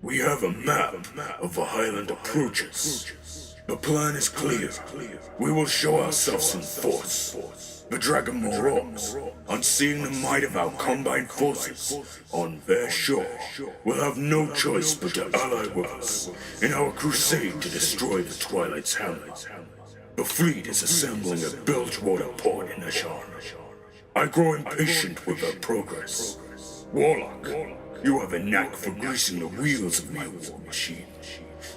We have a map of the Highland approaches. The plan is clear. We will show ourselves in force. The Dragon Morons, on seeing the might of our combined forces on their shore, will have no choice but to ally with us in our crusade to destroy the Twilight Highlands. The fleet is assembling at Bilgewater port in aszhara. I grow impatient with their progress. Warlock, you have a knack for greasing the wheels of my war machine.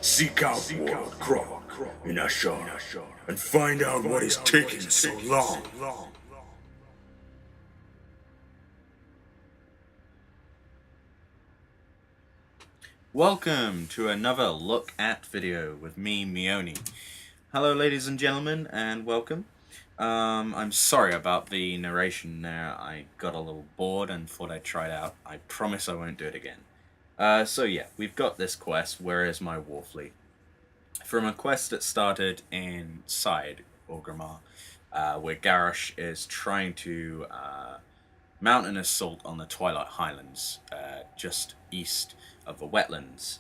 Seek out Warlock Croc in aszhara and find out what is taking so long. Welcome to another look at video with me, Mioni. Hello ladies and gentlemen, and welcome. I'm sorry about the narration there. I got a little bored and thought I'd try it out. I promise I won't do it again. So yeah, we've got this quest, Where is my war fleet? From a quest that started inside Orgrimmar, where Garrosh is trying to mount an assault on the Twilight Highlands, just east of the wetlands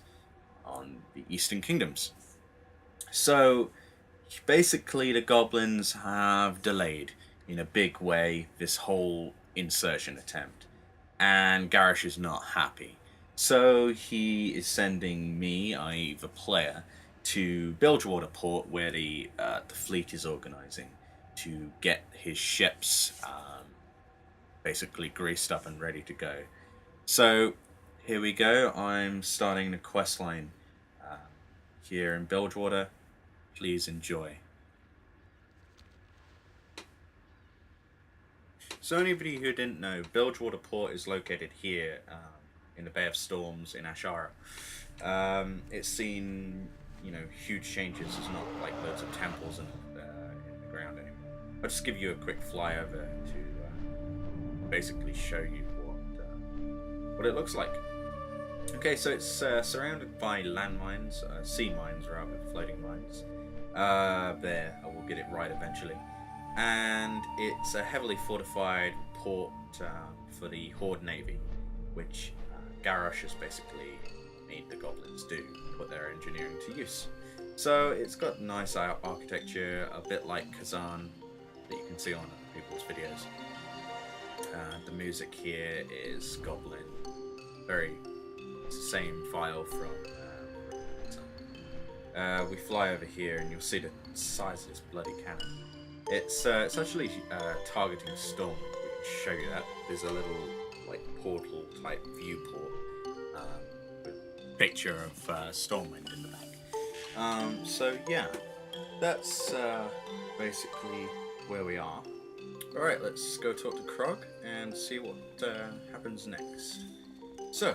on the Eastern Kingdoms. So basically the goblins have delayed in a big way this whole insertion attempt, and Garrosh is not happy. So he is sending me, i.e. the player, to Bilgewater port where the fleet is organizing to get his ships basically greased up and ready to go. So here we go. I'm starting the quest line here in Bilgewater. Please enjoy. So anybody who didn't know, Bilgewater port is located here in the Bay of Storms in aszhara. It's seen, huge changes. There's not like loads of temples in the ground anymore. I'll just give you a quick flyover to basically show you what it looks like. Okay, so it's surrounded by landmines, sea mines rather, floating mines. There, I will get it right eventually. And it's a heavily fortified port for the Horde Navy, which Garrosh has basically made the goblins do, put their engineering to use. So it's got nice architecture, a bit like Kazan that you can see on other people's videos. The music here is Goblin, it's the same file from Kazan. We fly over here and you'll see the size of this bloody cannon. It's actually targeting Storm. We can show you that. There's a little portal type viewport picture of Stormwind in the back. So yeah, that's basically where we are. Alright, let's go talk to Krog and see what happens next. So,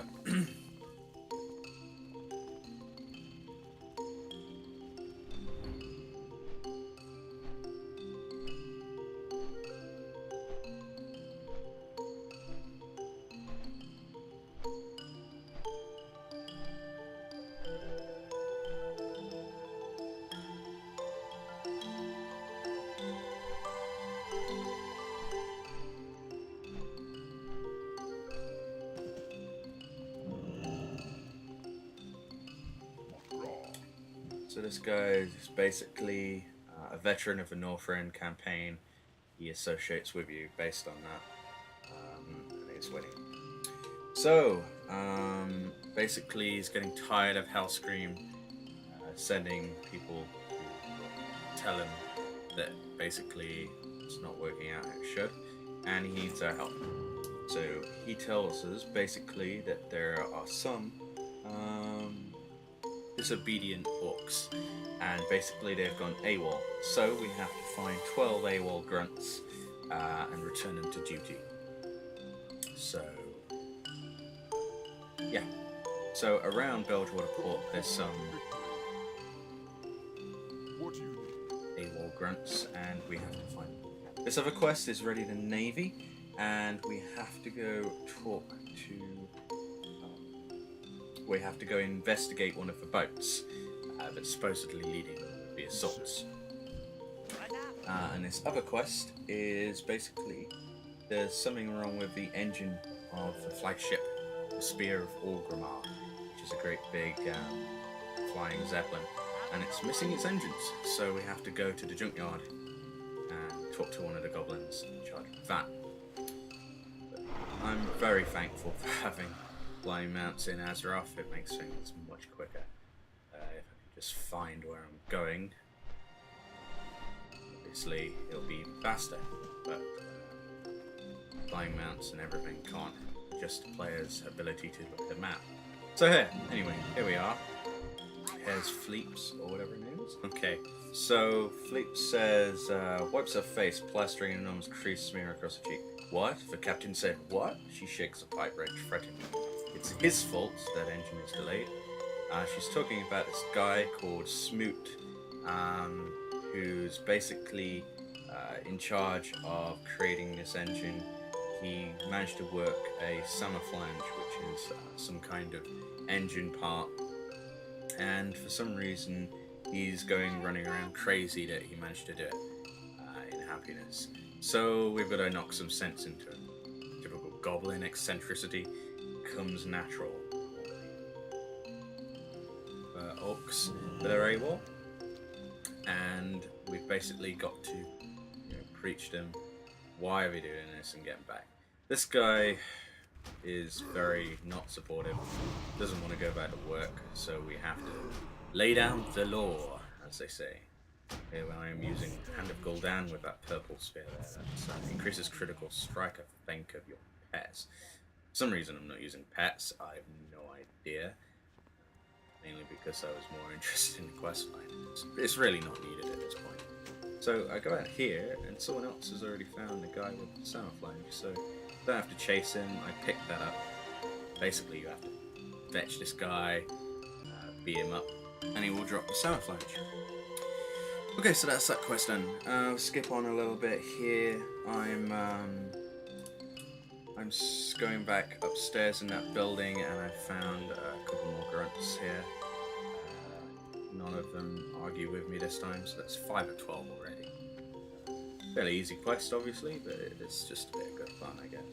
this guy is basically a veteran of the Northrend campaign. He associates with you based on that, and he's winning. So, basically he's getting tired of Hellscream sending people to tell him that basically it's not working out how it should, and he needs our help. So he tells us basically that there are some disobedient orcs, and basically they've gone AWOL. So we have to find 12 AWOL grunts and return them to duty. So yeah. So around Bilgewater port there's some AWOL grunts and we have to find them. This other quest is ready to Navy, and we have to go talk to we have to go investigate one of the boats that's supposedly leading the assaults. And this other quest is basically there's something wrong with the engine of the flagship, the Spear of Orgrimmar, which is a great big flying zeppelin, and it's missing its engines. So we have to go to the junkyard and talk to one of the goblins in charge of that. But I'm very thankful for having flying mounts in aszhara. It makes things much quicker. If I can just find where I'm going, obviously it'll be faster, but flying mounts and everything can't adjust the player's ability to look at the map. So here we are. Here's Fleeps, or whatever her name is. Okay, so Fleep says, wipes her face, plastering an enormous crease smear across her cheek. What? The captain said, what? She shakes a pipe wrench, fretting. It's his fault that engine is delayed. She's talking about this guy called Smoot, who's basically in charge of creating this engine. He managed to work a summer flange, which is some kind of engine part, and for some reason he's running around crazy that he managed to do it in happiness. So we've got to knock some sense into him. Typical goblin eccentricity comes natural. Orcs that are AWOL, and we've basically got to preach them why are we doing this and get them back. This guy is very not supportive, doesn't want to go back to work, so we have to lay down the law, as they say. Here I am using Hand of Gul'dan with that purple spear there. That increases critical strike, I think, of your pets. For some reason I'm not using pets, I have no idea. Mainly because I was more interested in the quest line. It's really not needed at this point. So I go out here, and someone else has already found the guy with the summer flange, so don't have to chase him. I picked that up. Basically, you have to fetch this guy, beat him up, and he will drop the summer flange. Okay, so that's that quest done. I'll skip on a little bit here. I'm going back upstairs in that building, and I found a couple more grunts here. None of them argue with me this time, so that's 5 of 12 already. Fairly easy quest, obviously, but it's just a bit of good fun, I guess.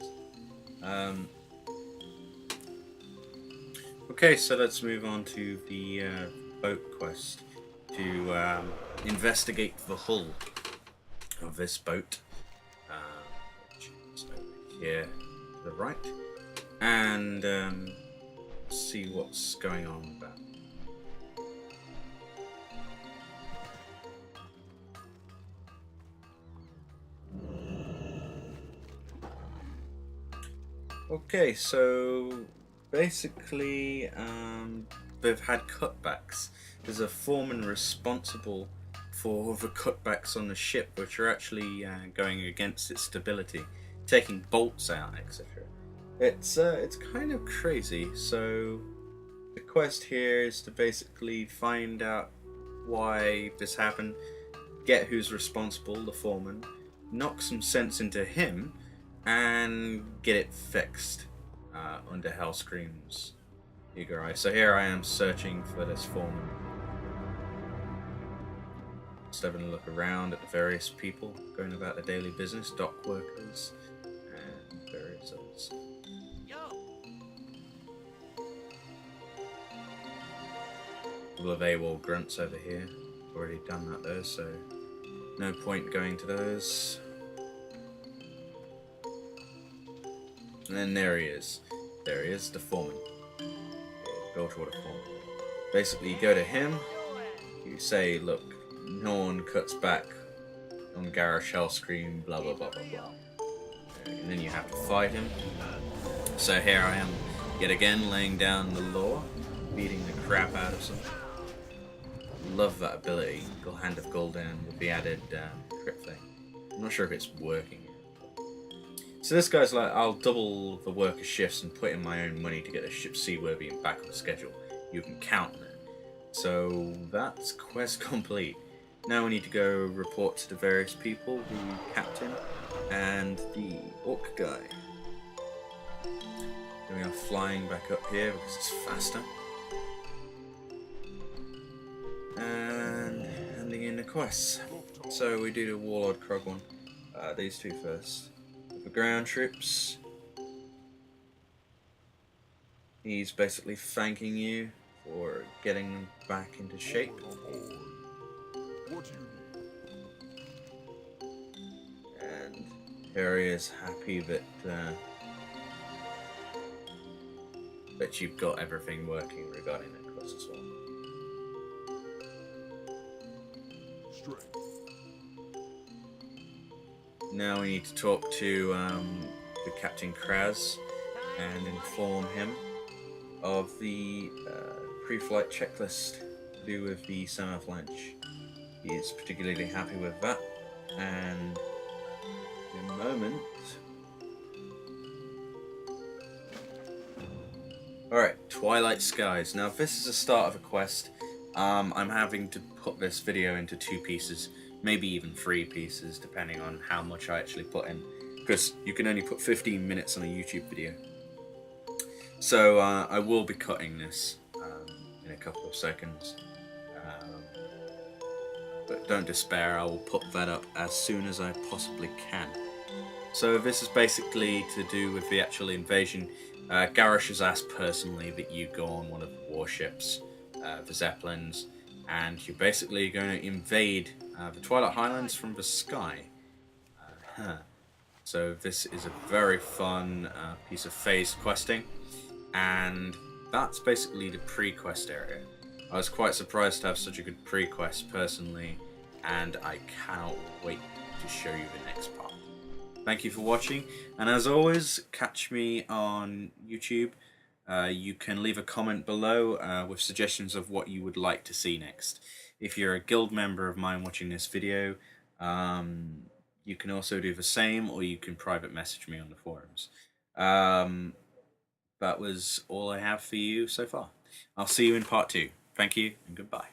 Okay, so let's move on to the boat quest to investigate the hull of this boat, which is over here to the right, and see what's going on with that. Okay, so basically they've had cutbacks. There's a foreman responsible for the cutbacks on the ship, which are actually going against its stability, taking bolts out, etc. It's kind of crazy. So the quest here is to basically find out why this happened, get who's responsible, the foreman, knock some sense into him, and get it fixed under Hellscream's eager eye. So here I am searching for this foreman. Just having a look around at the various people going about their daily business, dock workers, and various others. A couple of AWOL grunts over here. Already done that though, so no point going to those. And then there he is. There he is, the foreman. Bilgewater foreman. Basically, you go to him, you say, look, no one cuts back on Garrosh Hellscream, blah blah blah blah blah. And then you have to fight him. So here I am, yet again, laying down the law, beating the crap out of someone. Love that ability, Hand of Gul'dan with the added crit thing. I'm not sure if it's working. So this guy's like, I'll double the worker shifts and put in my own money to get the ship seaworthy and back on schedule. You can count on it. So that's quest complete. Now we need to go report to the various people, the captain and the orc guy. Then we are flying back up here because it's faster. And handing in the quests. So we do the Warlord Krog one. These two first. The ground troops. he's basically thanking you for getting back into shape. And Harry is happy that that you've got everything working regarding that quest as well. Now we need to talk to the Captain Kraz and inform him of the pre-flight checklist to do with the semi-flange. He is particularly happy with that, and in a moment. Alright, Twilight Skies. Now, if this is the start of a quest, I'm having to put this video into 2 pieces, maybe even 3 pieces, depending on how much I actually put in, because you can only put 15 minutes on a YouTube video. So I will be cutting this in a couple of seconds, but don't despair, I will put that up as soon as I possibly can. So this is basically to do with the actual invasion. Garrosh has asked personally that you go on one of the warships, the Zeppelins, and you're basically going to invade the Twilight Highlands from the sky. So this is a very fun piece of phased questing, and that's basically the pre-quest area. I was quite surprised to have such a good pre-quest personally, and I cannot wait to show you the next part. Thank you for watching, and as always, catch me on YouTube. You can leave a comment below with suggestions of what you would like to see next. If you're a guild member of mine watching this video, you can also do the same, or you can private message me on the forums. That was all I have for you so far. I'll see you in part 2. Thank you, and goodbye.